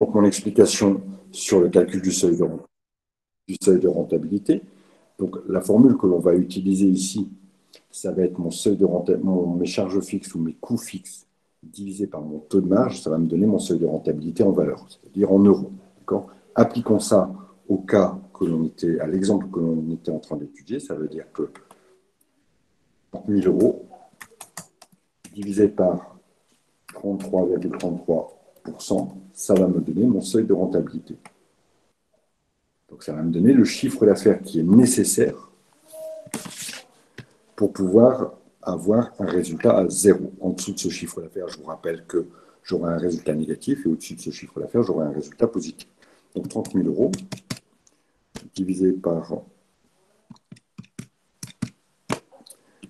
Donc, mon explication sur le calcul du seuil de rentabilité. Donc, la formule que l'on va utiliser ici, ça va être mon seuil de mes charges fixes ou mes coûts fixes divisé par mon taux de marge, ça va me donner mon seuil de rentabilité en valeur, c'est-à-dire en euros. Appliquons ça au cas à l'exemple que l'on était en train d'étudier, ça veut dire que 30 000 euros divisé par 33,33%, ça va me donner mon seuil de rentabilité. Donc ça va me donner le chiffre d'affaires qui est nécessaire pour pouvoir avoir un résultat à zéro. En dessous de ce chiffre d'affaires, je vous rappelle que j'aurai un résultat négatif et au-dessus de ce chiffre d'affaires, j'aurai un résultat positif. Donc 30 000 euros divisé par...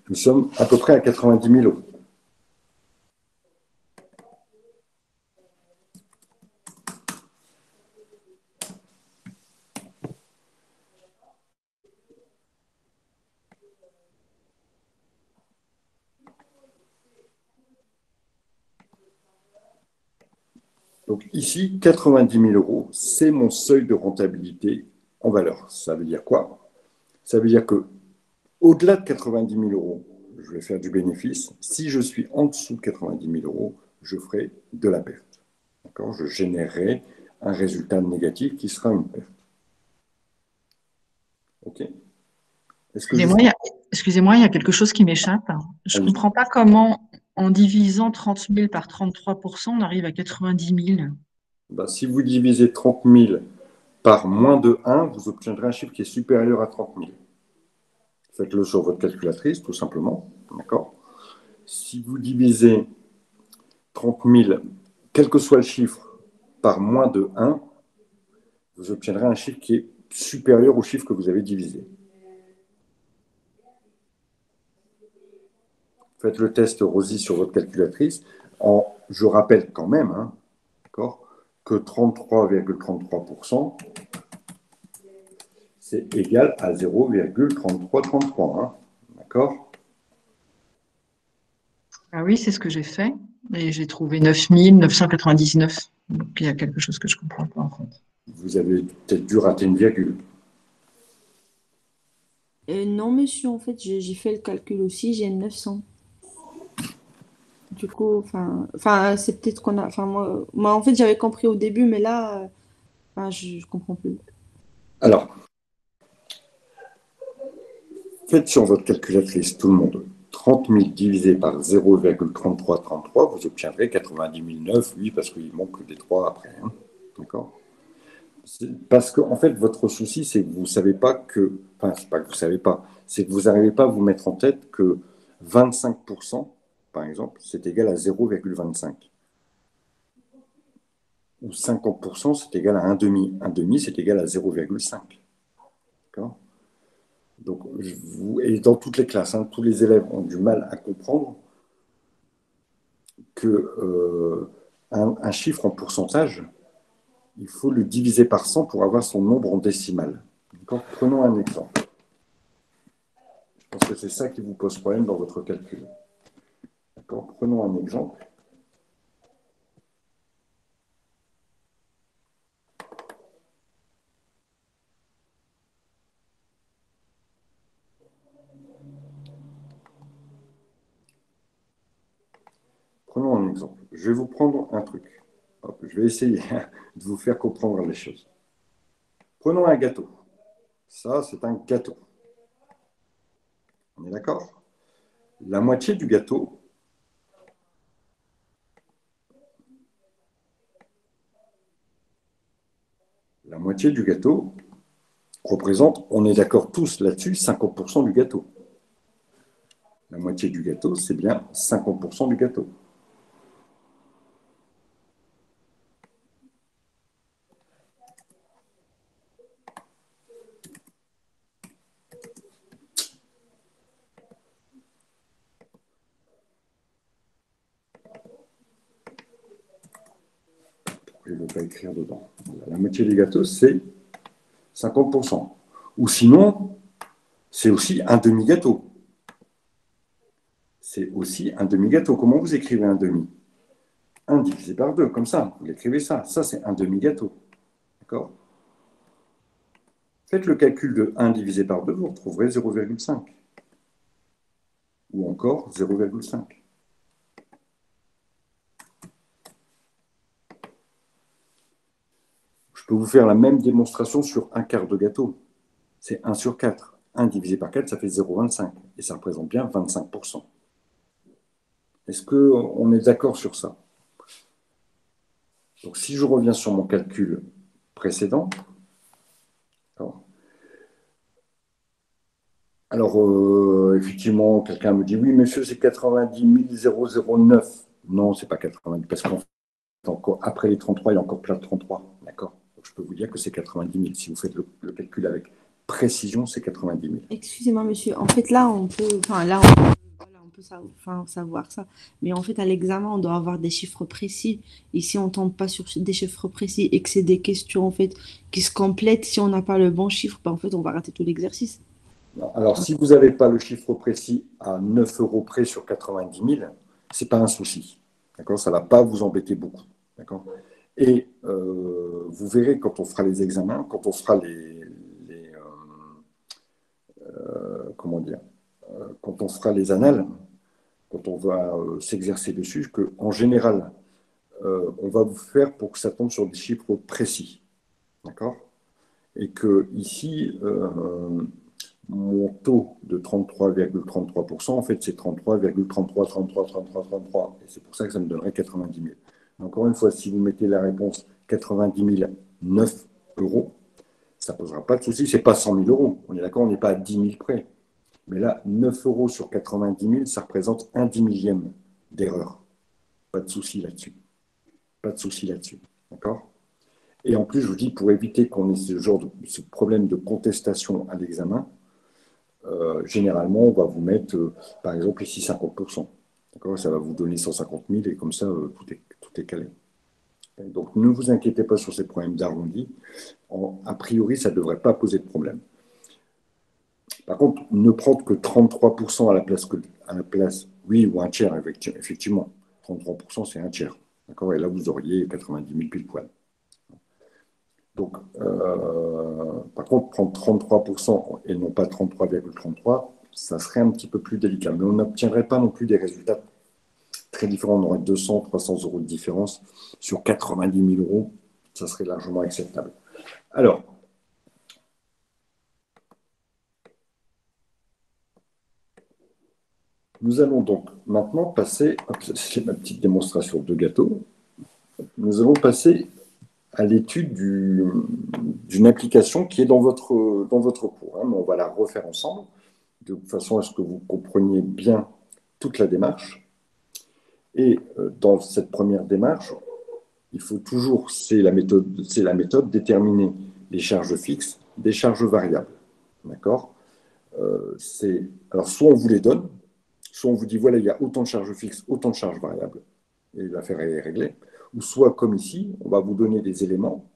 Nous sommes à peu près à 90 000 euros. Donc ici, 90 000 euros, c'est mon seuil de rentabilité en valeur. Ça veut dire quoi? Ça veut dire que au-delà de 90 000 euros, je vais faire du bénéfice. Si je suis en dessous de 90 000 euros, je ferai de la perte. D'accord? Je générerai un résultat négatif qui sera une perte. OK? Est-ce que Excusez-moi, juste... excusez-moi, il y a quelque chose qui m'échappe. Je ne Allez. comprends pas comment, en divisant 30 000 par 33%, on arrive à 90 000. Ben, si vous divisez 30 000 par moins de 1, vous obtiendrez un chiffre qui est supérieur à 30 000. Faites-le sur votre calculatrice, tout simplement. D'accord? Si vous divisez 30 000, quel que soit le chiffre, par moins de 1, vous obtiendrez un chiffre qui est supérieur au chiffre que vous avez divisé. Faites le test Rosie sur votre calculatrice. Je rappelle quand même que 33,33%, c'est égal à 0,3333. D'accord? Ah oui, c'est ce que j'ai fait. Et j'ai trouvé 9 999. Donc il y a quelque chose que je ne comprends pas en fait. Vous avez peut-être dû rater une virgule. Non, monsieur, en fait, j'ai fait le calcul aussi, j'ai 900. Du coup, c'est peut-être qu'on a. Enfin, moi, en fait, j'avais compris au début, mais là, je comprends plus. Alors, faites sur votre calculatrice, tout le monde, 30 000 divisé par 0,3333, vous obtiendrez 90 009, oui, parce qu'il manque des 3 après. D'accord? Parce que, en fait, votre souci, c'est que vous ne savez pas que. Enfin, c'est pas que vous ne savez pas, c'est que vous n'arrivez pas à vous mettre en tête que 25%, par exemple, c'est égal à 0,25. Ou 50%, c'est égal à un demi. Un demi, c'est égal à 0,5. D'accord? Donc, et dans toutes les classes, tous les élèves ont du mal à comprendre que un chiffre en pourcentage, il faut le diviser par 100 pour avoir son nombre en décimale. Prenons un exemple. Je pense que c'est ça qui vous pose problème dans votre calcul. Prenons un exemple. Prenons un exemple. Je vais vous prendre un truc. Hop, je vais essayer de vous faire comprendre les choses. Prenons un gâteau. Ça, c'est un gâteau. On est d'accord? La moitié du gâteau, représente, on est d'accord tous là-dessus, 50% du gâteau. La moitié du gâteau, c'est bien 50% du gâteau. Je ne vais pas écrire dedans. La moitié du gâteau, c'est 50%. Ou sinon, c'est aussi un demi-gâteau. C'est aussi un demi-gâteau. Comment vous écrivez un demi? 1 divisé par 2, comme ça, vous l'écrivez ça. Ça, c'est un demi-gâteau. D'accord? Faites le calcul de 1 divisé par 2, vous retrouverez 0,5. Ou encore 0,5. Je peux vous faire la même démonstration sur un quart de gâteau. C'est 1 sur 4. 1 divisé par 4, ça fait 0,25. Et ça représente bien 25%. Est-ce qu'on est d'accord sur ça? Donc, si je reviens sur mon calcul précédent, alors, effectivement, quelqu'un me dit, oui, monsieur, c'est 90 009. Non, c'est pas 90, parce qu'en fait, encore, après les 33, il y a encore plein de 33. D'accord? Donc, je peux vous dire que c'est 90 000. Si vous faites le calcul avec précision, c'est 90 000. Excusez-moi, monsieur. En fait, là, on peut, enfin, là, on peut, voilà, on peut savoir ça. Mais en fait, à l'examen, on doit avoir des chiffres précis. Et si on tombe pas sur des chiffres précis et que c'est des questions, en fait, qui se complètent, si on n'a pas le bon chiffre, ben, en fait, on va rater tout l'exercice. Alors, si vous n'avez pas le chiffre précis à 9 euros près sur 90 000, ce n'est pas un souci. D'accord? Ça ne va pas vous embêter beaucoup. D'accord? Et vous verrez quand on fera les examens, quand on fera comment dire, quand on fera les annales, quand on va s'exercer dessus, qu'en général, on va vous faire pour que ça tombe sur des chiffres précis. D'accord? Et que ici, mon taux de 33,33%, en fait, c'est 33,33, et c'est pour ça que ça me donnerait 90 000. Encore une fois, si vous mettez la réponse 90 009 euros, ça ne posera pas de souci. Ce n'est pas 100 000 euros. On est d'accord, on n'est pas à 10 000 près. Mais là, 9 euros sur 90 000, ça représente un 10 millième d'erreur. Pas de souci là-dessus. Pas de souci là-dessus. D'accord? Et en plus, je vous dis, pour éviter qu'on ait ce problème de contestation à l'examen, généralement, on va vous mettre, par exemple, ici 50%. D'accord? Ça va vous donner 150 000 et comme ça, tout est calé. Donc, ne vous inquiétez pas sur ces problèmes d'arrondi. A priori, ça ne devrait pas poser de problème. Par contre, ne prendre que 33% à la place, oui, ou un tiers, effectivement. 33%, c'est un tiers. D'accord? Et là, vous auriez 90 000 pile poil. Donc, par contre, prendre 33% et non pas 33,33, ça serait un petit peu plus délicat. Mais on n'obtiendrait pas non plus des résultats très différents. On aurait 200, 300 euros de différence sur 90 000 euros. Ça serait largement acceptable. Alors, nous allons donc maintenant passer, c'est ma petite démonstration de gâteau, nous allons passer à l'étude d'une application qui est dans votre cours. Mais on va la refaire ensemble, de façon à ce que vous compreniez bien toute la démarche. Et dans cette première démarche, il faut toujours, c'est la méthode, déterminer les charges fixes des charges variables. D'accord? Alors, soit on vous les donne, soit on vous dit, voilà, il y a autant de charges fixes, autant de charges variables, et l'affaire est réglée. Ou soit, comme ici, on va vous donner des éléments,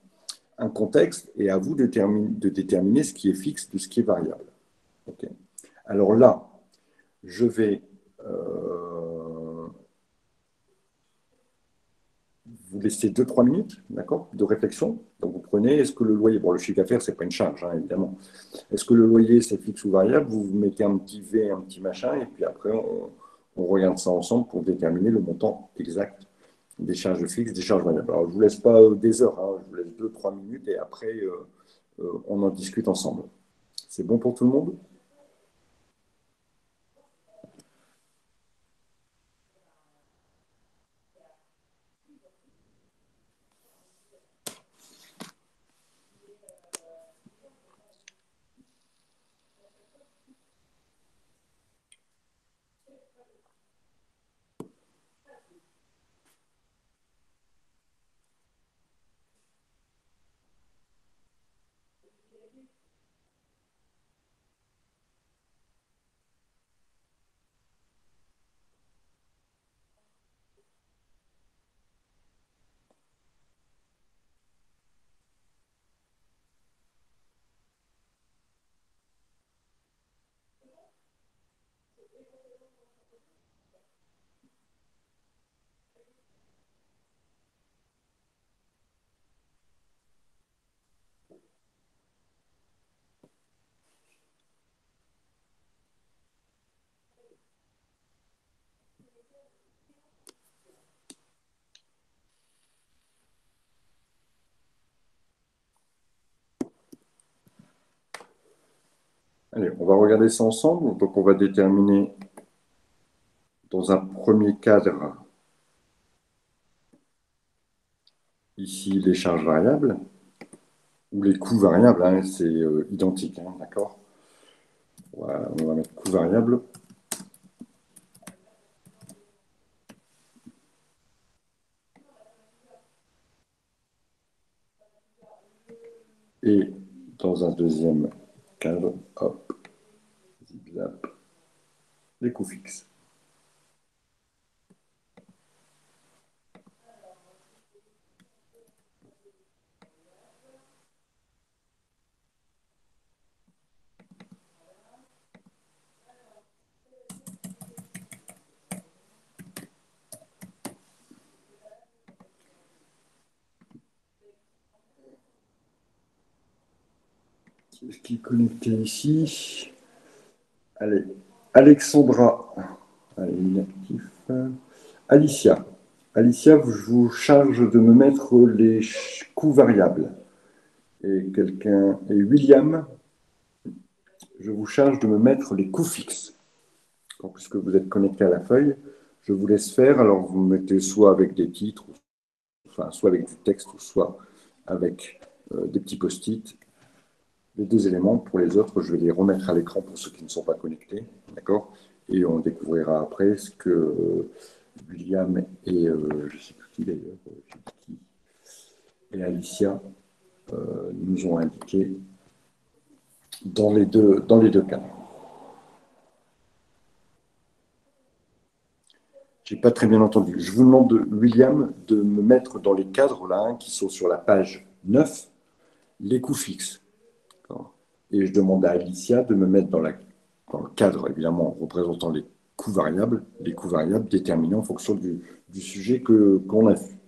un contexte, et à vous de déterminer ce qui est fixe de ce qui est variable. Okay. Alors là, je vais vous laisser 2-3 minutes, d'accord, de réflexion. Donc vous prenez, est-ce que le loyer, bon, le chiffre d'affaires, c'est pas une charge, hein, évidemment. Est-ce que le loyer, c'est fixe ou variable? Vous mettez un petit V, un petit machin, et puis après, on regarde ça ensemble pour déterminer le montant exact des charges fixes, des charges variables. Alors, je ne vous laisse pas des heures, hein, je vous laisse 2-3 minutes, et après, on en discute ensemble. C'est bon pour tout le monde? Allez, on va regarder ça ensemble. Donc, on va déterminer dans un premier cadre, ici, les charges variables, ou les coûts variables, hein, c'est identique, hein, d'accord? Voilà, on va mettre coûts variables. Et dans un deuxième cadre, hop, zip, zap, les coûts fixes. Qui est-ce qui est connecté ici? Allez, Alexandra. Allez, inactif. Alicia. Alicia, je vous charge de me mettre les coûts variables. Et William, je vous charge de me mettre les coûts fixes. Donc, puisque vous êtes connecté à la feuille, je vous laisse faire. Alors, vous me mettez soit avec des titres, enfin, soit avec du texte, ou soit avec des petits post-it. Les deux éléments. Pour les autres, je vais les remettre à l'écran pour ceux qui ne sont pas connectés. D'accord? Et on découvrira après ce que William et je ne sais plus qui d'ailleurs, et Alicia nous ont indiqué dans les deux cas. Je n'ai pas très bien entendu. Je vous demande, William, de me mettre dans les cadres là, hein, qui sont sur la page 9, les coûts fixes. Et je demande à Alicia de me mettre dans le cadre, évidemment, représentant les coûts variables déterminés en fonction du sujet qu'on a vu.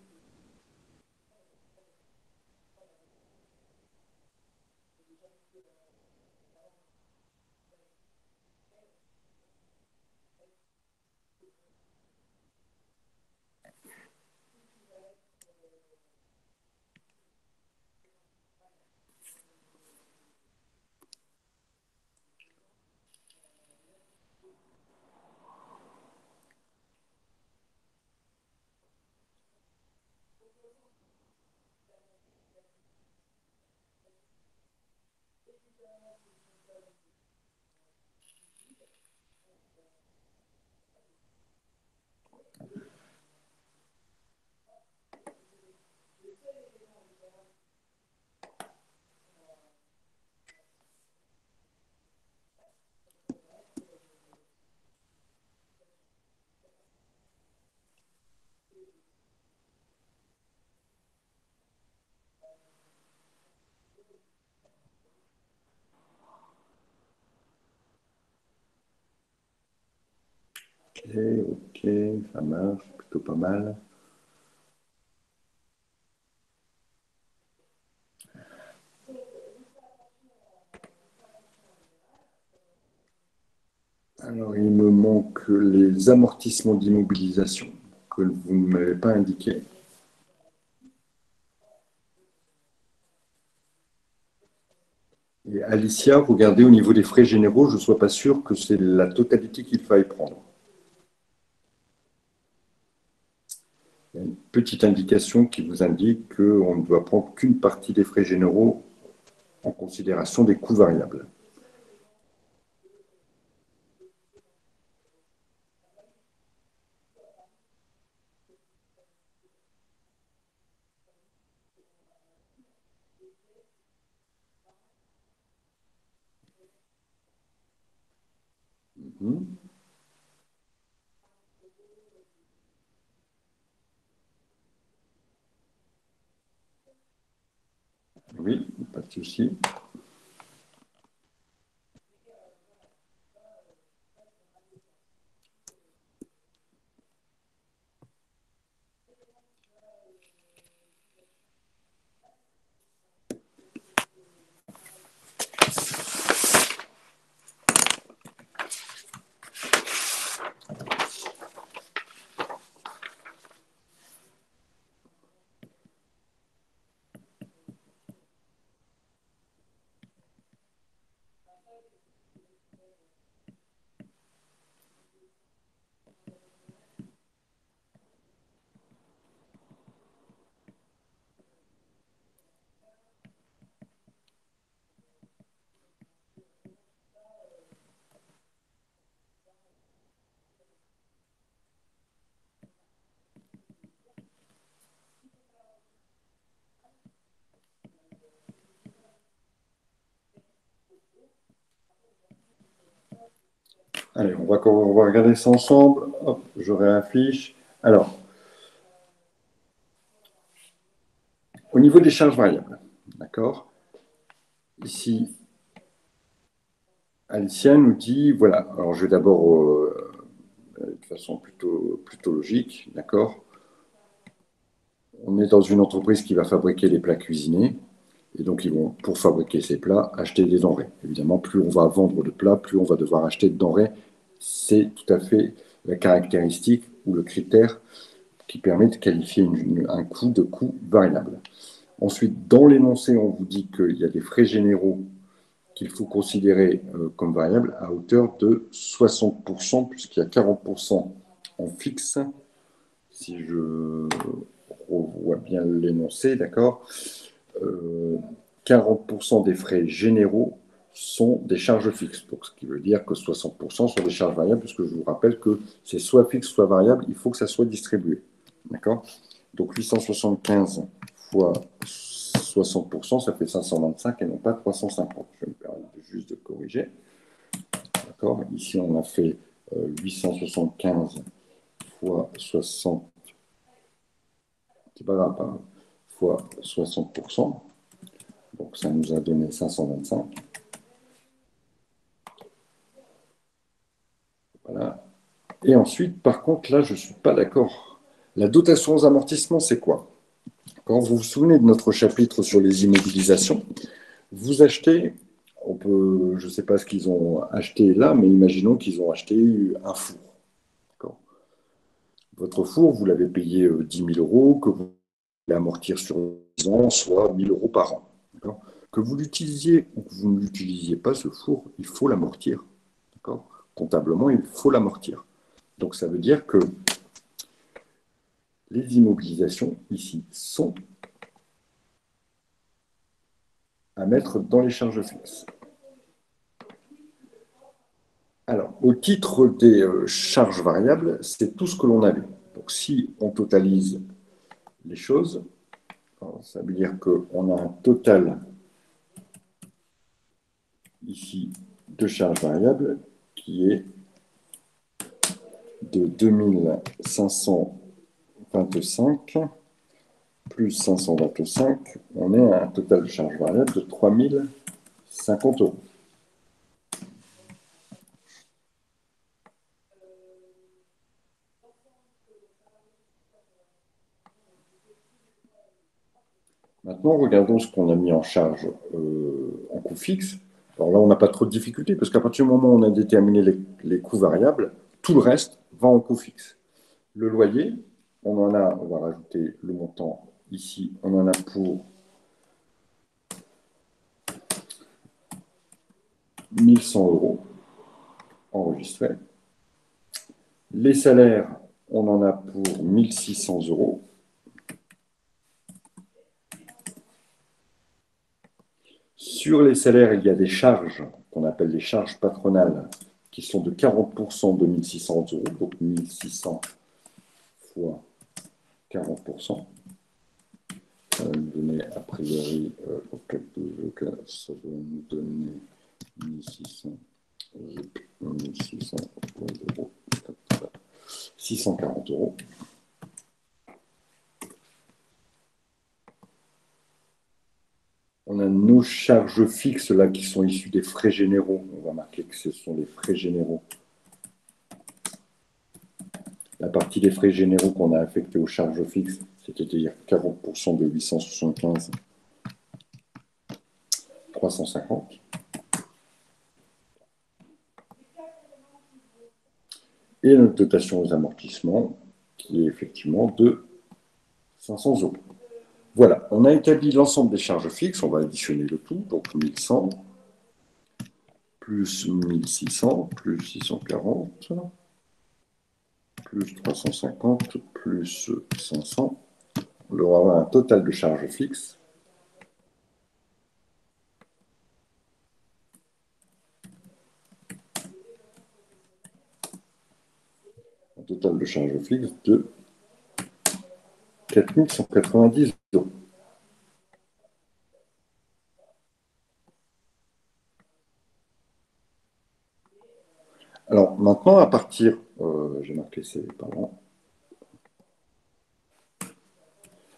Ok, ça marche, plutôt pas mal. Alors, il me manque les amortissements d'immobilisation que vous ne m'avez pas indiqué. Et Alicia, regardez au niveau des frais généraux, je ne sois pas sûr que c'est la totalité qu'il faille prendre. Il y a une petite indication qui vous indique qu'on ne doit prendre qu'une partie des frais généraux en considération des coûts variables. Oui, pas de souci. Allez, on va regarder ça ensemble. Hop, je réaffiche. Alors, au niveau des charges variables, d'accord? Ici, Alicia nous dit, voilà, alors je vais d'abord, de façon plutôt logique, d'accord? On est dans une entreprise qui va fabriquer les plats cuisinés. Et donc, ils vont, pour fabriquer ces plats, acheter des denrées. Évidemment, plus on va vendre de plats, plus on va devoir acheter de denrées. C'est tout à fait la caractéristique ou le critère qui permet de qualifier un coût de coût variable. Ensuite, dans l'énoncé, on vous dit qu'il y a des frais généraux qu'il faut considérer comme variables à hauteur de 60%, puisqu'il y a 40% en fixe. Si je revois bien l'énoncé, d'accord, 40% des frais généraux sont des charges fixes. Donc, ce qui veut dire que 60% sont des charges variables, puisque je vous rappelle que c'est soit fixe, soit variable, il faut que ça soit distribué. D'accord? Donc, 875 fois 60%, ça fait 525 et non pas 350. Je vais me permettre juste de corriger. D'accord? Ici, on a fait 875 fois 60, c'est pas grave, hein, fois 60%. Donc, ça nous a donné 525. Voilà. Et ensuite, par contre, là, je ne suis pas d'accord. La dotation aux amortissements, c'est quoi? Quand vous vous souvenez de notre chapitre sur les immobilisations, vous achetez, on peut, je ne sais pas ce qu'ils ont acheté là, mais imaginons qu'ils ont acheté un four. Votre four, vous l'avez payé 10 000 euros, que vous allez amortir sur 10 ans, soit 1 000 euros par an. Que vous l'utilisiez ou que vous ne l'utilisiez pas, ce four, il faut l'amortir. Comptablement, il faut l'amortir. Donc ça veut dire que les immobilisations ici sont à mettre dans les charges fixes. Alors, au titre des charges variables, c'est tout ce que l'on avait. Donc si on totalise les choses, ça veut dire qu'on a un total ici de charges variables qui est de 2525 plus 525, on est à un total de charges variables de 3050 euros. Maintenant, regardons ce qu'on a mis en charge en coût fixe. Alors là, on n'a pas trop de difficultés parce qu'à partir du moment où on a déterminé les coûts variables, tout le reste va en coût fixe. Le loyer, on va rajouter le montant ici, on en a pour 1100 euros enregistrés. Les salaires, on en a pour 1600 euros. Sur les salaires, il y a des charges qu'on appelle les charges patronales qui sont de 40% de 1600 euros, donc 1600 fois 40%. Ça va nous donner, a priori, au cas, ça va nous donner 1600 euros, 640 euros. On a nos charges fixes là qui sont issues des frais généraux. On va marquer que ce sont les frais généraux. La partie des frais généraux qu'on a affectés aux charges fixes, c'est-à-dire 40% de 875, 350. Et notre dotation aux amortissements, qui est effectivement de 500 euros. Voilà, on a établi l'ensemble des charges fixes, on va additionner le tout, donc 1100, plus 1600, plus 640, plus 350, plus 500. On aura avoir un total de charges fixes. Un total de charges fixes de 4 190 euros. Alors maintenant, à partir, j'ai marqué c'est pardon.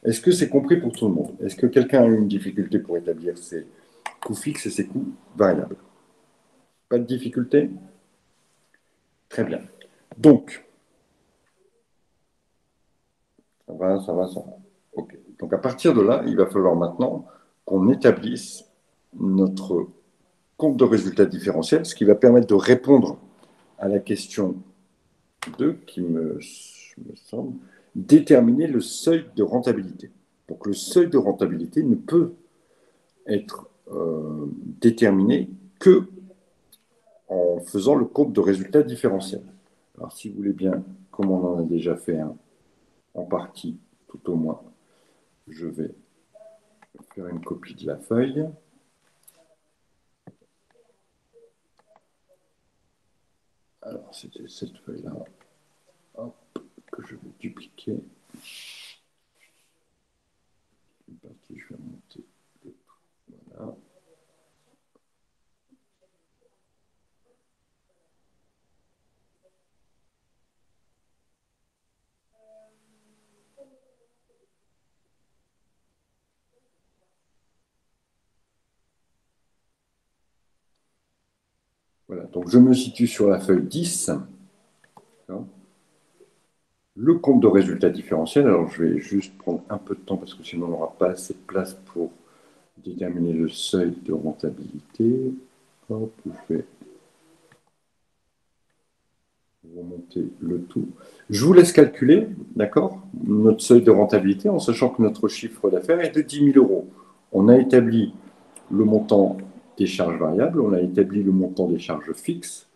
Est-ce que c'est compris pour tout le monde? Est-ce que quelqu'un a une difficulté pour établir ses coûts fixes et ses coûts variables? Pas de difficulté? Très bien. Donc, ça va, ça va, ça va. OK. Donc à partir de là, il va falloir maintenant qu'on établisse notre compte de résultat différentiel, ce qui va permettre de répondre à la question 2 qui me semble déterminer le seuil de rentabilité. Donc le seuil de rentabilité ne peut être déterminé que en faisant le compte de résultat différentiel. Alors si vous voulez bien, comme on en a déjà fait un en partie, tout au moins, je vais faire une copie de la feuille. Alors c'était cette feuille-là, que je vais dupliquer. Une partie, je vais remonter le tout. Voilà. Voilà, donc je me situe sur la feuille 10. Le compte de résultat différentiel, alors je vais juste prendre un peu de temps parce que sinon on n'aura pas assez de place pour déterminer le seuil de rentabilité. Hop, je vais remonter le tout. Je vous laisse calculer, d'accord, notre seuil de rentabilité en sachant que notre chiffre d'affaires est de 10 000 euros. On a établi le montant des charges variables, on a établi le montant des charges fixes.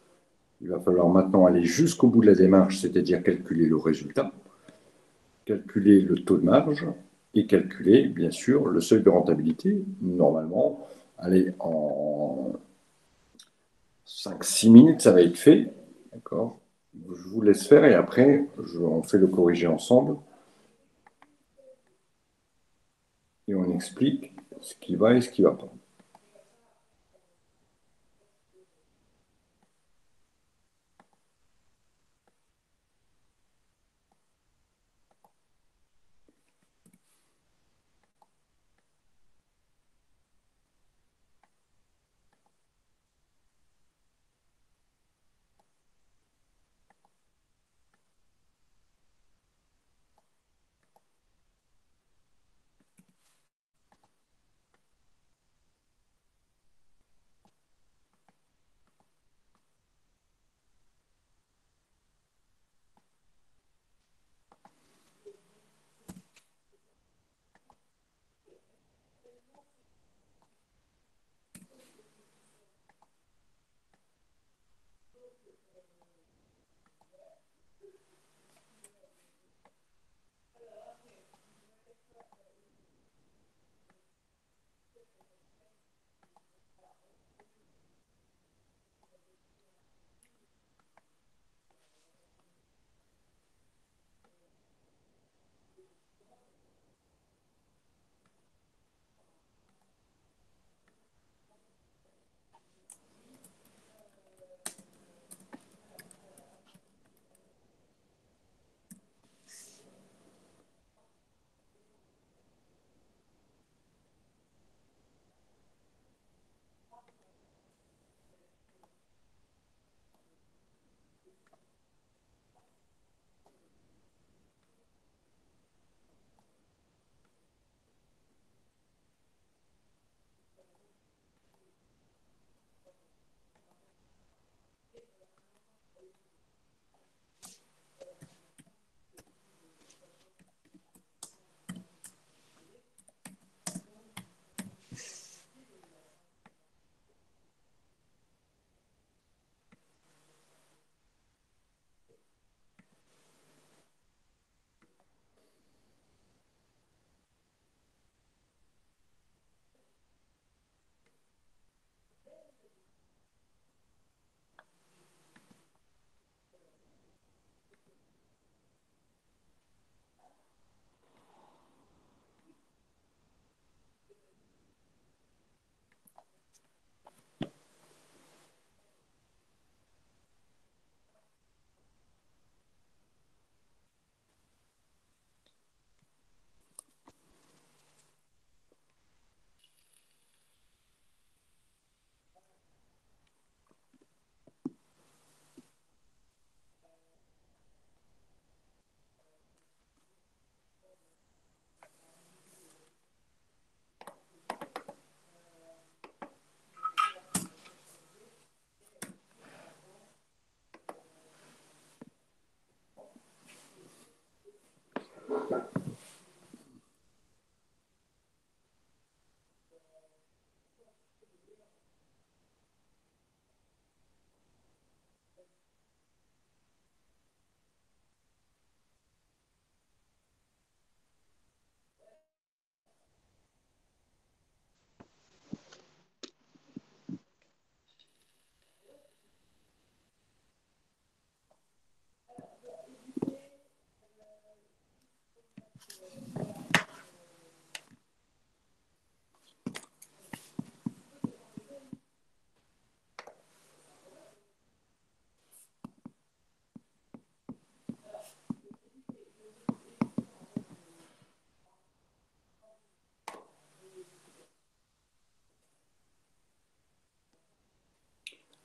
Il va falloir maintenant aller jusqu'au bout de la démarche, c'est-à-dire calculer le résultat, calculer le taux de marge et calculer, bien sûr, le seuil de rentabilité. Normalement, allez, en 5-6 minutes, ça va être fait. D'accord? Je vous laisse faire et après, on fait le corriger ensemble et on explique ce qui va et ce qui ne va pas.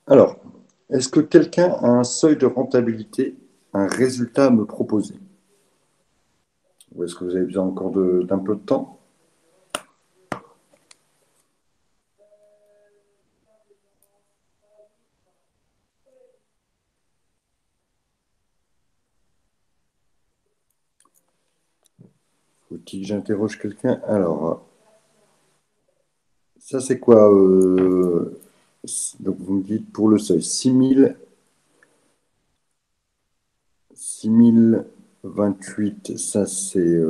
Alors, est-ce que quelqu'un a un seuil de rentabilité, un résultat à me proposer? Ou est-ce que vous avez besoin encore d'un peu de temps? Faut-il que j'interroge quelqu'un? Alors, ça c'est quoi donc vous me dites pour le seuil 6028, ça c'est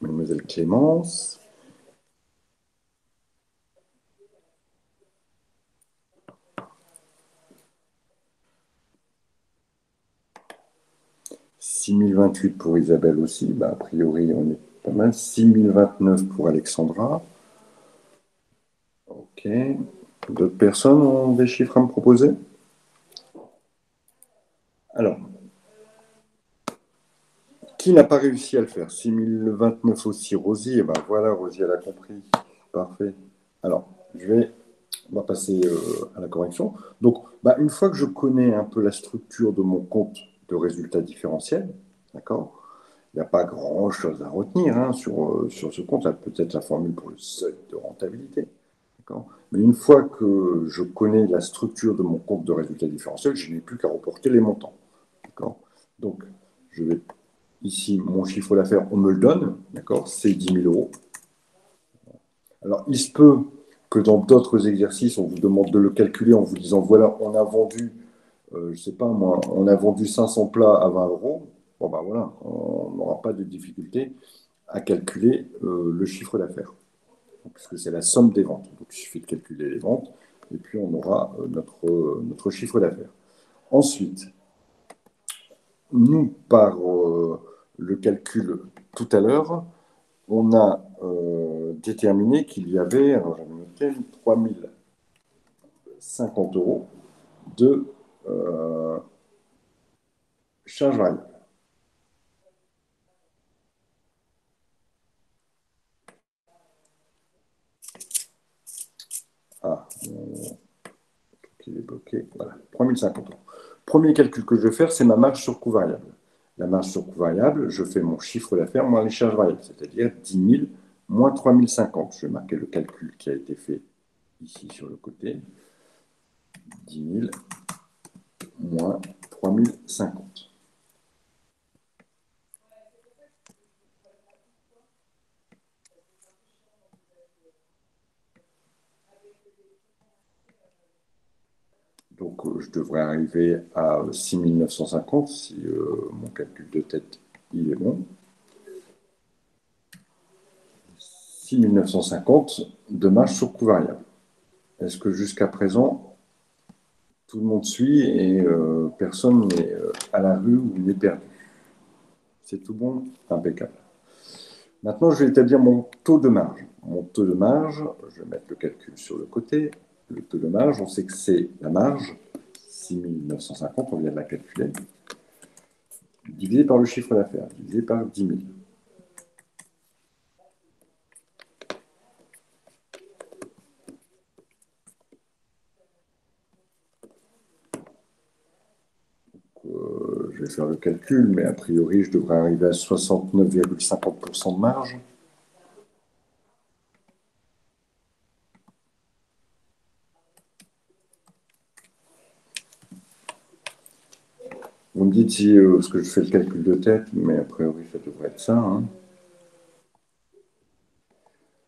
Mademoiselle Clémence. 6028 pour Isabelle aussi, bah, a priori on est pas mal. 6029 pour Alexandra. Ok. D'autres personnes ont des chiffres à me proposer? Alors, qui n'a pas réussi à le faire? 6029 aussi, Rosie. Et ben voilà, Rosie, elle a compris. Parfait. Alors, on va passer à la correction. Donc, bah, une fois que je connais un peu la structure de mon compte de résultats différentiels, d'accord? Il n'y a pas grand-chose à retenir hein, sur ce compte. Peut-être la formule pour le seuil de rentabilité. D'accord. Mais une fois que je connais la structure de mon compte de résultats différentiels, je n'ai plus qu'à reporter les montants. D'accord. Donc, je vais ici, mon chiffre d'affaires, on me le donne, d'accord, c'est 10 000 euros. Alors, il se peut que dans d'autres exercices, on vous demande de le calculer en vous disant, voilà, on a vendu, je ne sais pas moi, on a vendu 500 plats à 20 euros. Bon, ben voilà, on n'aura pas de difficulté à calculer le chiffre d'affaires, puisque c'est la somme des ventes. Donc, il suffit de calculer les ventes, et puis on aura notre chiffre d'affaires. Ensuite, nous, par le calcul tout à l'heure, on a déterminé qu'il y avait, alors j'avais noté, 3 050 euros de charges variables. Ah, il est bloqué. Voilà, 3 050 euros. Premier calcul que je vais faire, c'est ma marge sur coût variable. La marge sur coût variable, je fais mon chiffre d'affaires moins les charges variables, c'est-à-dire 10 000 moins 3 050. Je vais marquer le calcul qui a été fait ici sur le côté. 10 000 moins 3 050. Donc, je devrais arriver à 6 950 si mon calcul de tête il est bon. 6 950 de marge sur coût variable. Est-ce que jusqu'à présent, tout le monde suit et personne n'est à la rue ou n'est perdu? C'est tout bon? Impeccable. Maintenant, je vais établir mon taux de marge. Mon taux de marge, je vais mettre le calcul sur le côté. Le taux de marge, on sait que c'est la marge, 6 950, on vient de la calculer, divisé par le chiffre d'affaires, divisé par 10 000. Je vais faire le calcul, mais a priori, je devrais arriver à 69,50% de marge. Vous me dites si ce que je fais le calcul de tête, mais a priori, ça devrait être ça. Hein.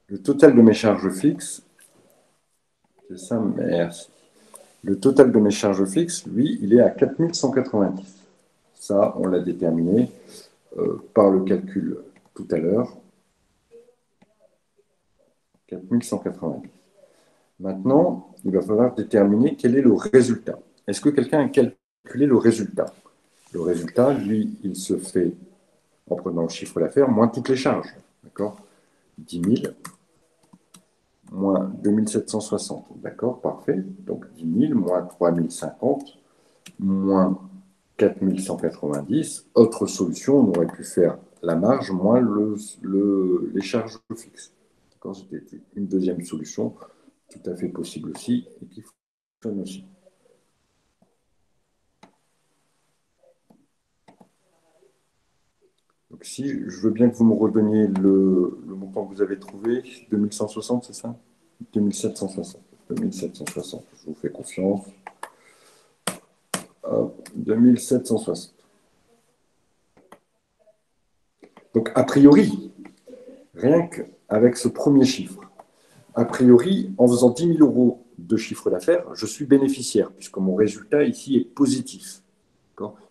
Le total de mes charges fixes, c'est ça, merci. Le total de mes charges fixes, lui, il est à 4190. Ça, on l'a déterminé par le calcul tout à l'heure. 4190. Maintenant, il va falloir déterminer quel est le résultat. Est-ce que quelqu'un a calculé le résultat? Le résultat, lui, il se fait en prenant le chiffre d'affaires moins toutes les charges. D'accord? 10 000 moins 2760. D'accord? Parfait. Donc 10 000 moins 3050 moins 4190. Autre solution, on aurait pu faire la marge moins les charges fixes. C'était une deuxième solution tout à fait possible aussi et qui fonctionne aussi. Donc, si je veux bien que vous me redonniez le montant que vous avez trouvé, 2160, c'est ça? 2760. 2760, je vous fais confiance. 2760. Donc, a priori, rien qu'avec ce premier chiffre, a priori, en faisant 10 000 euros de chiffre d'affaires, je suis bénéficiaire, puisque mon résultat ici est positif.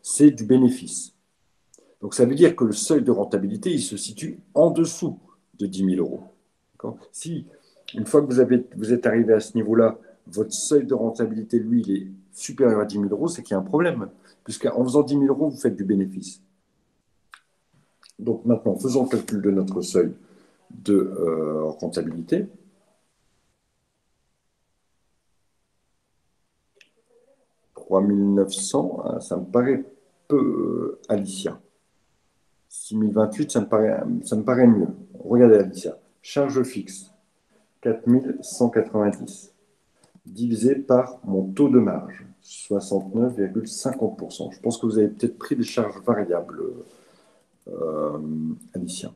C'est du bénéfice. Donc, ça veut dire que le seuil de rentabilité, il se situe en dessous de 10 000 euros. Si, une fois que vous êtes arrivé à ce niveau-là, votre seuil de rentabilité, lui, il est supérieur à 10 000 euros, c'est qu'il y a un problème, puisqu'en faisant 10 000 euros, vous faites du bénéfice. Donc maintenant, faisons le calcul de notre seuil de rentabilité. « 3 900 », ça me paraît peu, Alicia. 6 028, ça me paraît mieux. Regardez, Alicia. Charge fixe, 4 190, divisé par mon taux de marge, 69,50%. Je pense que vous avez peut-être pris des charges variables, Alicia.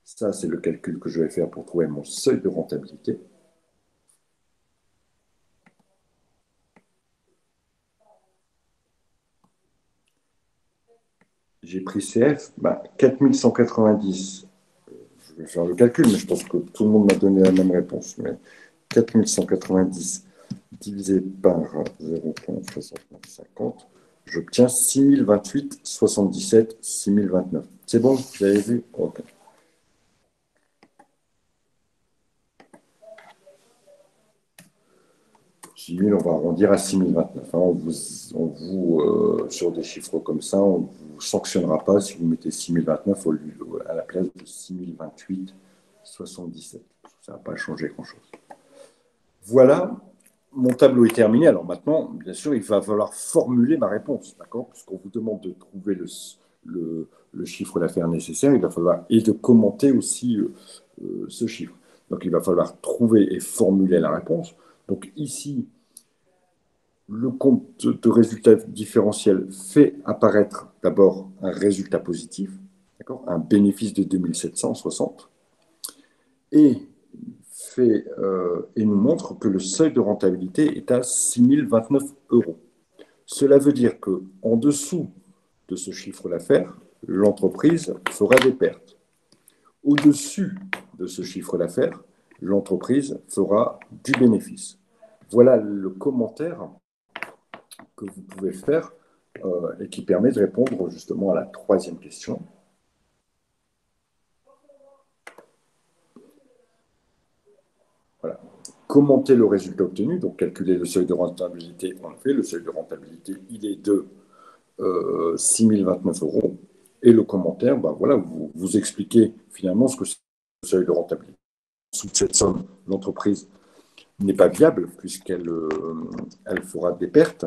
Ça, c'est le calcul que je vais faire pour trouver mon seuil de rentabilité. J'ai pris CF, 4190. Je vais faire le calcul, mais je pense que tout le monde m'a donné la même réponse. Mais 4190 divisé par 0,6950, j'obtiens 6028,77, 6029. C'est bon, vous avez vu? Ok. On va arrondir à 6029. Sur des chiffres comme ça, on ne vous sanctionnera pas si vous mettez 6029 à la place de 6028,77. Ça va pas changer grand-chose. Voilà, mon tableau est terminé. Alors maintenant, bien sûr, il va falloir formuler ma réponse, d'accord? Puisqu'on vous demande de trouver le chiffre d'affaires nécessaire, il va falloir, et de commenter aussi ce chiffre. Donc, il va falloir trouver et formuler la réponse. Donc, ici, le compte de résultat différentiel fait apparaître d'abord un résultat positif, d'accord, un bénéfice de 2760, et nous montre que le seuil de rentabilité est à 6029 euros. Cela veut dire qu'en dessous de ce chiffre d'affaires, l'entreprise fera des pertes. Au-dessus de ce chiffre d'affaires, l'entreprise fera du bénéfice. Voilà le commentaire que vous pouvez faire et qui permet de répondre justement à la troisième question. Voilà. Commenter le résultat obtenu, donc calculer le seuil de rentabilité, on le fait. Le seuil de rentabilité, il est de 6029 euros. Et le commentaire, voilà, vous expliquez finalement ce que c'est le seuil de rentabilité. Sous cette somme, l'entreprise n'est pas viable puisqu'elle elle fera des pertes,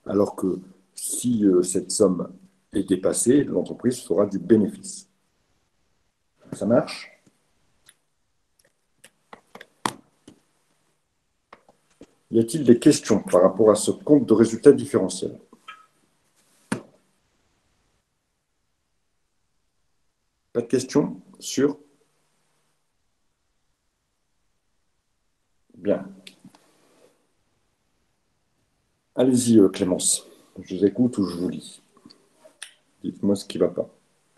alors que si cette somme est dépassée, l'entreprise fera du bénéfice. Ça marche? Y a-t-il des questions par rapport à ce compte de résultat différentiel? Pas de questions sur? Bien. Allez-y, Clémence. Je vous écoute ou je vous lis. Dites-moi ce qui ne va pas,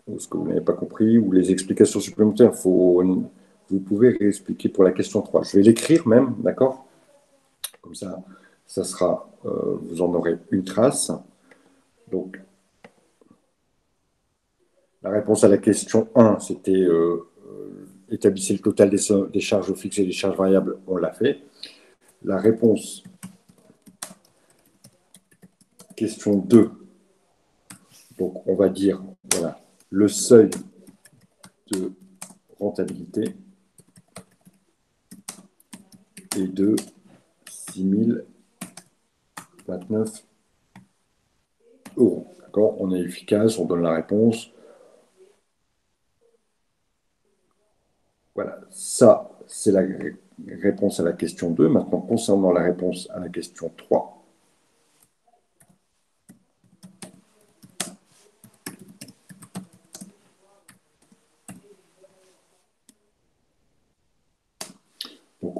ou ce que vous n'avez pas compris, ou les explications supplémentaires. Vous pouvez réexpliquer pour la question 3. Je vais l'écrire même, d'accord? Comme ça, ça sera, vous en aurez une trace. Donc, la réponse à la question 1, c'était établissez le total des charges fixes et des charges variables. On l'a fait. La réponse, question 2, donc on va dire, voilà, le seuil de rentabilité est de 6029 euros. D'accord? On est efficace, on donne la réponse. Voilà, ça, c'est la réponse à la question 2. Maintenant, concernant la réponse à la question 3,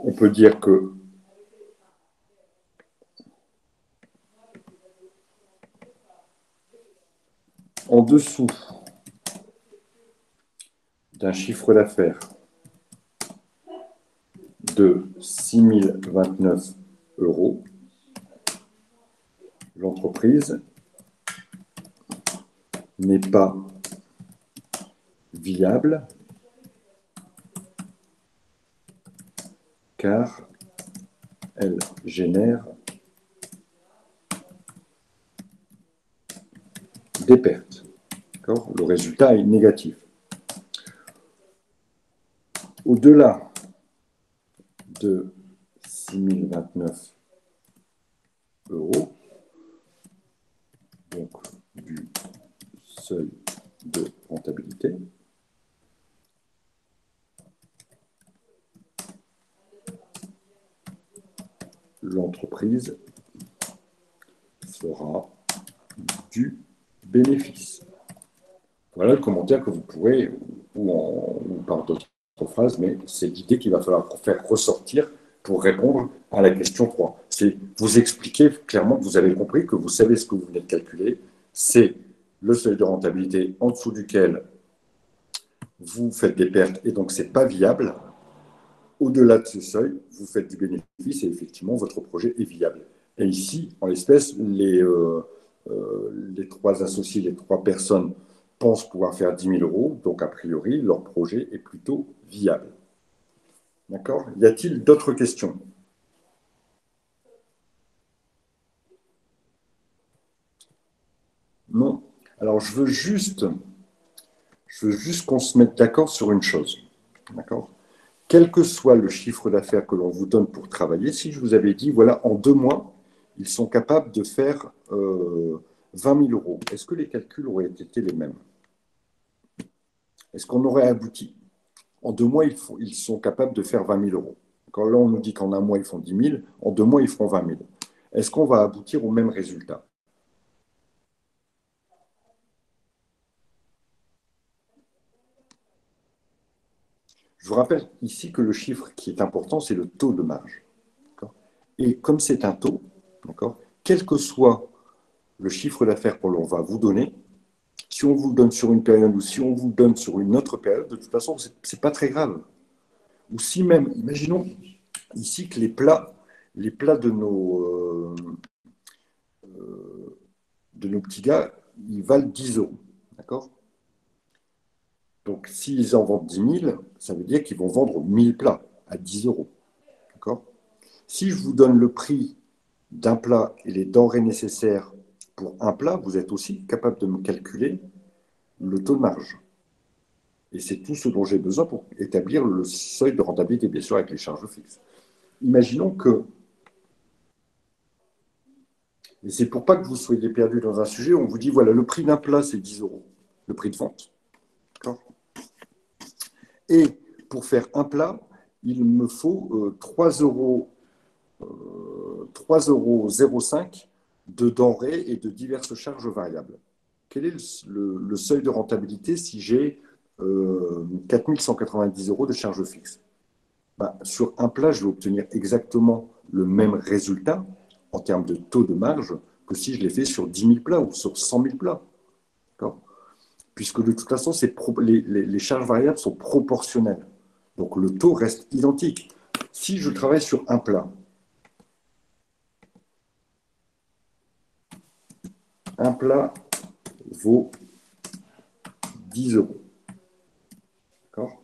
on peut dire que en dessous d'un chiffre d'affaires de 6 029 euros, l'entreprise n'est pas viable car elle génère des pertes. Le résultat est négatif. Au-delà de 6 029 euros, donc du seuil de rentabilité, l'entreprise fera du bénéfice. Voilà le commentaire que vous pourrez, ou par d'autres phrases, mais c'est l'idée qu'il va falloir faire ressortir pour répondre à la question 3. C'est vous expliquer clairement que vous avez compris, que vous savez ce que vous venez de calculer. C'est le seuil de rentabilité en dessous duquel vous faites des pertes et donc ce n'est pas viable. Au-delà de ce seuil, vous faites du bénéfice et effectivement, votre projet est viable. Et ici, en l'espèce, les 3 associés, les 3 personnes pensent pouvoir faire 10 000 euros, donc a priori, leur projet est plutôt viable. D'accord? Y a-t-il d'autres questions? Non? Alors, je veux juste qu'on se mette d'accord sur une chose. D'accord? Quel que soit le chiffre d'affaires que l'on vous donne pour travailler, si je vous avais dit, voilà, en 2 mois, ils sont capables de faire 20 000 euros, est-ce que les calculs auraient été les mêmes? Est-ce qu'on aurait abouti? En 2 mois, ils sont capables de faire 20 000 euros. Quand là, on nous dit qu'en 1 mois, ils font 10 000, en 2 mois, ils feront 20 000. Est-ce qu'on va aboutir au même résultat? Je vous rappelle ici que le chiffre qui est important, c'est le taux de marge. Et comme c'est un taux, quel que soit le chiffre d'affaires que l'on va vous donner, si on vous le donne sur une période ou si on vous le donne sur une autre période, de toute façon, ce n'est pas très grave. Ou si même, imaginons ici que les plats de nos petits gars, ils valent 10 euros. D'accord? Donc, s'ils en vendent 10 000, ça veut dire qu'ils vont vendre 1000 plats à 10 euros. D'accord? Si je vous donne le prix d'un plat et les denrées nécessaires pour un plat, vous êtes aussi capable de me calculer le taux de marge. Et c'est tout ce dont j'ai besoin pour établir le seuil de rentabilité, bien sûr, avec les charges fixes. Imaginons que, et c'est pour pas que vous soyez perdu dans un sujet, on vous dit, voilà, le prix d'un plat, c'est 10 euros, le prix de vente. D'accord? Et pour faire un plat, il me faut 3,05 € de denrées et de diverses charges variables. Quel est le seuil de rentabilité si j'ai 4 190 € de charges fixes? Sur un plat, je vais obtenir exactement le même résultat en termes de taux de marge que si je l'ai fait sur 10 000 plats ou sur 100 000 plats. Puisque de toute façon, les charges variables sont proportionnelles. Donc le taux reste identique. Si je travaille sur un plat, un plat vaut 10 euros. D'accord?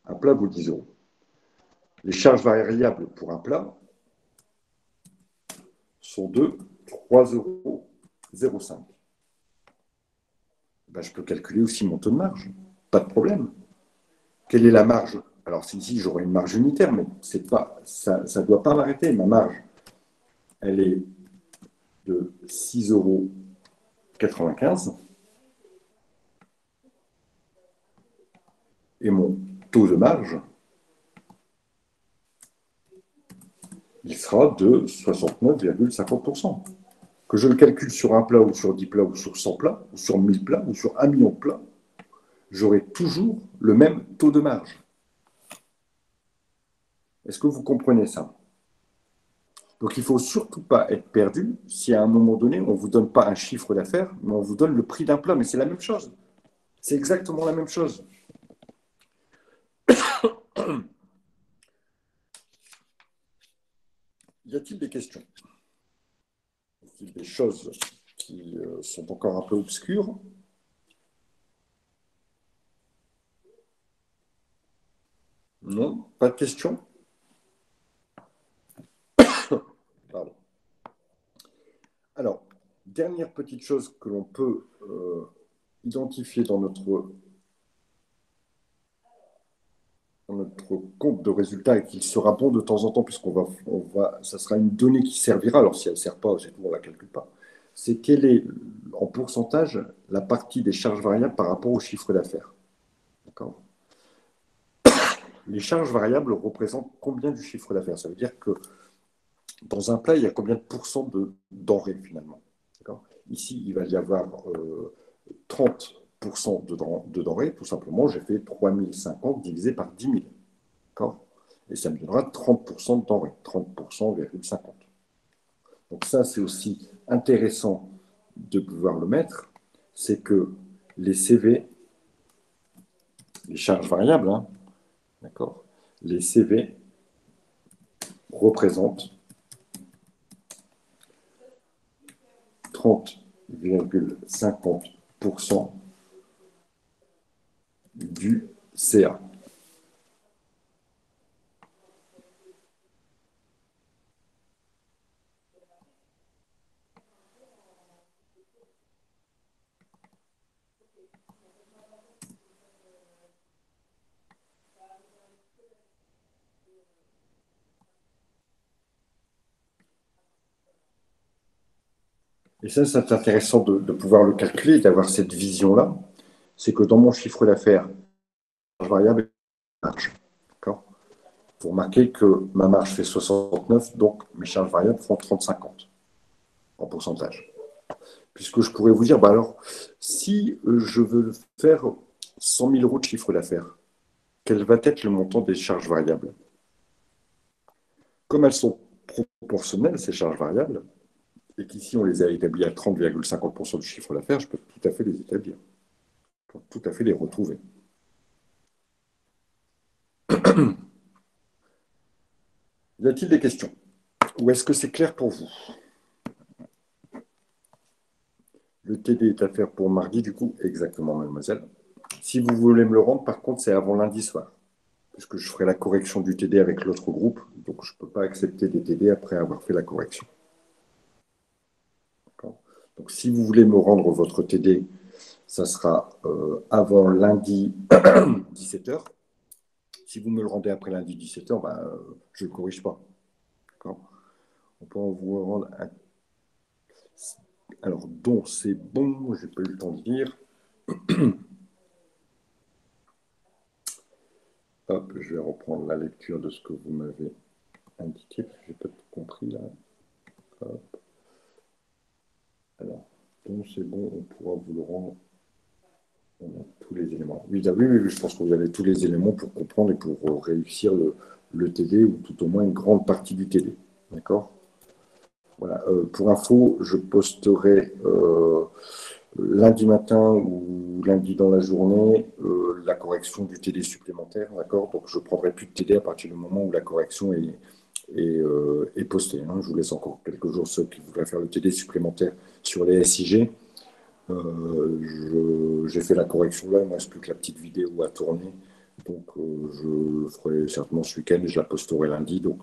Un plat vaut 10 euros. Les charges variables pour un plat sont de 3,05 €. Je peux calculer aussi mon taux de marge. Pas de problème. Quelle est la marge? Alors, ici, j'aurai une marge unitaire, mais ça ne doit pas m'arrêter. Ma marge, elle est de 6,95 € et mon taux de marge, il sera de 69,50%. Que je le calcule sur un plat ou sur 10 plats ou sur 100 plats ou sur 1000 plats ou sur 1 million de plats, j'aurai toujours le même taux de marge. Est-ce que vous comprenez ça? Donc, il ne faut surtout pas être perdu si à un moment donné, on ne vous donne pas un chiffre d'affaires, mais on vous donne le prix d'un plat. Mais c'est la même chose. C'est exactement la même chose. Y a-t-il des questions? Y a-t-il des choses qui sont encore un peu obscures? Non? Pas de questions? Pardon. Alors, dernière petite chose que l'on peut identifier dans notre compte de résultats et qu'il sera bon de temps en temps, ça sera une donnée qui servira. Alors, si elle ne sert pas, c'est tout, on ne la calcule pas. C'est quelle est, en pourcentage, la partie des charges variables par rapport au chiffre d'affaires. D'accord? Les charges variables représentent combien du chiffre d'affaires? Ça veut dire que dans un plat, il y a combien de pourcents de denrées, finalement? D'accord? Ici, il va y avoir 30% de denrées. Tout simplement, j'ai fait 3050 divisé par 10 000. D'accord? Et ça me donnera 30% de denrées, 30,50. Donc ça, c'est aussi intéressant de pouvoir le mettre, c'est que les CV, les charges variables, hein, d'accord, les CV représentent 30,50% du CA. Et ça, c'est intéressant de pouvoir le calculer et d'avoir cette vision-là. C'est que dans mon chiffre d'affaires, la variable est marge. D'accord? Vous remarquez que ma marge fait 69, donc mes charges variables font 30,50 en pourcentage. Puisque je pourrais vous dire, bah alors, si je veux faire 100 000 euros de chiffre d'affaires, quel va être le montant des charges variables? Comme elles sont proportionnelles, ces charges variables, et qu'ici on les a établies à 30,50% du chiffre d'affaires, je peux tout à fait les établir. Je peux tout à fait les retrouver. Y a-t-il des questions? Ou est-ce que c'est clair pour vous? Le TD est à faire pour mardi, du coup, exactement, mademoiselle. Si vous voulez me le rendre, par contre, c'est avant lundi soir, puisque je ferai la correction du TD avec l'autre groupe, donc je ne peux pas accepter des TD après avoir fait la correction. Donc, si vous voulez me rendre votre TD, ça sera avant lundi 17h. Si vous me le rendez après lundi 17h, ben, je ne le corrige pas. On peut vous rendre un... Alors, dont c'est bon, je n'ai pas eu le temps de dire. Hop, je vais reprendre la lecture de ce que vous m'avez indiqué, parce que je n'ai pas tout compris là. Hop. Alors, donc c'est bon, on pourra vous le rendre. On a tous les éléments. Oui, je pense que vous avez tous les éléments pour comprendre et pour réussir le TD, ou tout au moins une grande partie du TD. D'accord? Voilà. Pour info, je posterai lundi matin ou lundi dans la journée la correction du TD supplémentaire. D'accord? Donc, je ne prendrai plus de TD à partir du moment où la correction est postée. Hein. Je vous laisse encore quelques jours ceux qui voudraient faire le TD supplémentaire sur les SIG. J'ai fait la correction là, il ne me reste plus que la petite vidéo à tourner. Donc, je le ferai certainement ce week-end et je la posterai lundi. Donc,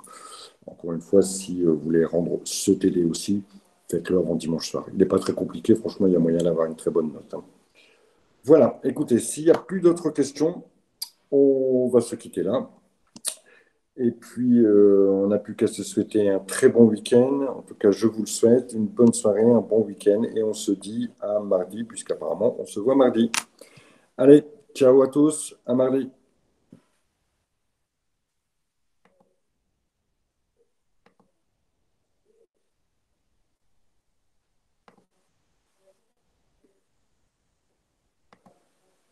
encore une fois, si vous voulez rendre ce TD aussi, faites-le avant dimanche soir. Il n'est pas très compliqué, franchement, il y a moyen d'avoir une très bonne note. Hein. Voilà, écoutez, s'il n'y a plus d'autres questions, on va se quitter là. Et puis, on n'a plus qu'à se souhaiter un très bon week-end. En tout cas, je vous le souhaite. Une bonne soirée, un bon week-end. Et on se dit à mardi, puisqu'apparemment, on se voit mardi. Allez, ciao à tous, à mardi.